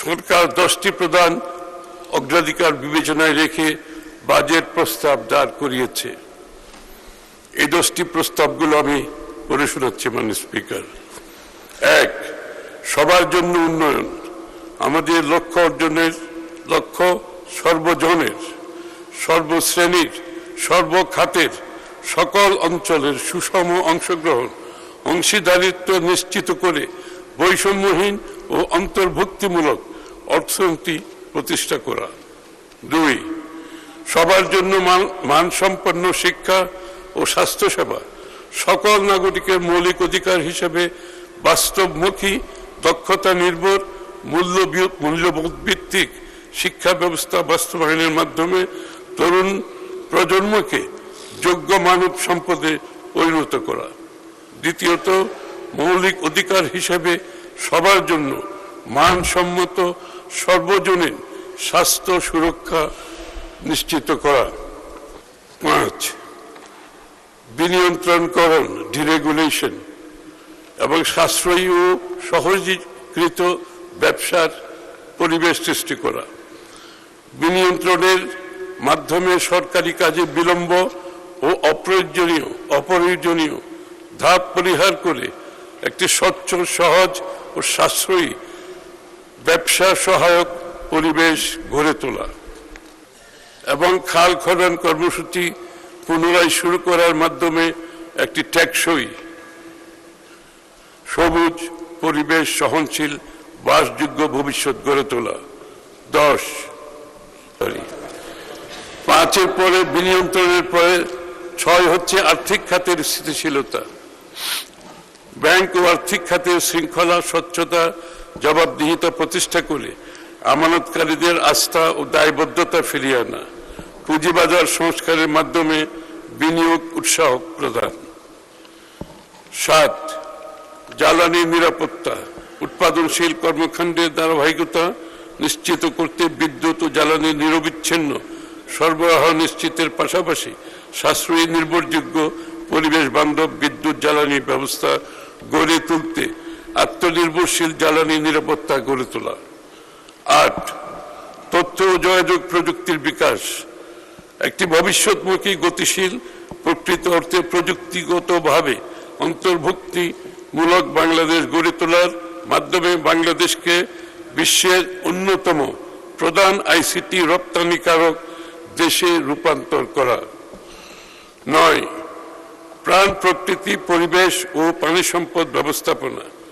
সরকার 10টি প্রধান অগ্রাধিকার বিবেচনায় রেখে বাজেট প্রস্তাব দাঁড় করিয়েছে। এই 10টি প্রস্তাবগুলো আমি পড়ে শোনাচ্ছি মাননীয় স্পিকার। 1, সবার জন্য উন্নয়ন। আমাদের লক্ষ্য অর্জনের লক্ষ্য সর্বজনের, সর্বশ্রেণীর, সর্বখাতের, সকল অঞ্চলের সুষম অংশগ্রহণ, অংশীদারিত্ব নিশ্চিত করে বৈষম্যহীন ও অন্তর্ভুক্তিমূলক অর্থনীতি প্রতিষ্ঠা করা। 2, সবার জন্য মানসম্পন্ন শিক্ষা ও স্বাস্থ্যসেবা সকল নাগরিকের মৌলিক অধিকার হিসেবে বাস্তবমুখী, দক্ষতা নির্ভর, মূল্যবোধ ভিত্তিক শিক্ষা ব্যবস্থা বাস্তবায়নের মাধ্যমে তরুণ প্রজন্মকে যোগ্য মানব সম্পদে পরিণত করা। দ্বিতীয়ত, মৌলিক অধিকার হিসেবে সবার জন্য মানসম্মত সর্বজনীন স্বাস্থ্য সুরক্ষা নিশ্চিত করা। 5, বিনিয়ন্ত্রণকরণ, ডিরেগুলেশন এবং সাশ্রয়ী ও সহজীকৃত ব্যবসার পরিবেশ সৃষ্টি করা। বিনিয়ন্ত্রণের মাধ্যমে সরকারি কাজে বিলম্ব ও অপ্রয়োজনীয় ধাপ পরিহার করে একটি স্বচ্ছ, সহজ ও সাশ্রয়ী ব্যবসা সহায়ক পরিবেশ গড়ে তোলা এবং খাল খনন কর্মসূচি পুনরায় শুরু করার মাধ্যমে একটি টেকসই, সবুজ, পরিবেশ সহনশীল, বাসযোগ্য ভবিষ্যৎ গড়ে তোলা। 5 পরে বিনিয়ন্ত্রণের পরে 6 হচ্ছে আর্থিক খাতের স্থিতিশীলতা। ব্যাংক ও আর্থিক খাতের শৃঙ্খলা, স্বচ্ছতা, জবাবদিহিতা প্রতিষ্ঠা করে আমানতকারীদের আস্থা ও দায়বদ্ধতা ফিরিয়ে আনা। পুঁজিবাজার সংস্কারের মাধ্যমে বিনিয়োগ উৎসাহ প্রদান। 7, জ্বালানি নিরাপত্তা, উৎপাদনশীল কর্মকাণ্ডের ধারাবাহিকতা নিশ্চিত করতে বিদ্যুৎ ও জ্বালানি নিরবিচ্ছিন্ন সরবরাহ নিশ্চিতের পাশাপাশি সাশ্রয়ী, নির্ভরযোগ্য, পরিবেশ বান্ধব বিদ্যুৎ জ্বালানি ব্যবস্থা গড়ে তুলতে আত্মনির্ভরশীল জ্বালানি নিরাপত্তা গড়ে তোলা। 8, তথ্য ও যোগাযোগ প্রযুক্তির বিকাশ, একটি ভবিষ্যৎমুখী, গতিশীল, প্রকৃত অর্থে প্রযুক্তিগতভাবে অন্তর্ভুক্তিমূলক বাংলাদেশ গড়ে তোলার মাধ্যমে বাংলাদেশকে বিশ্বের অন্যতম প্রধান আইসিটি রপ্তানিকারক দেশে রূপান্তর করা। 9, প্রাণ, প্রকৃতি, পরিবেশ ও পানি সম্পদ ব্যবস্থাপনা,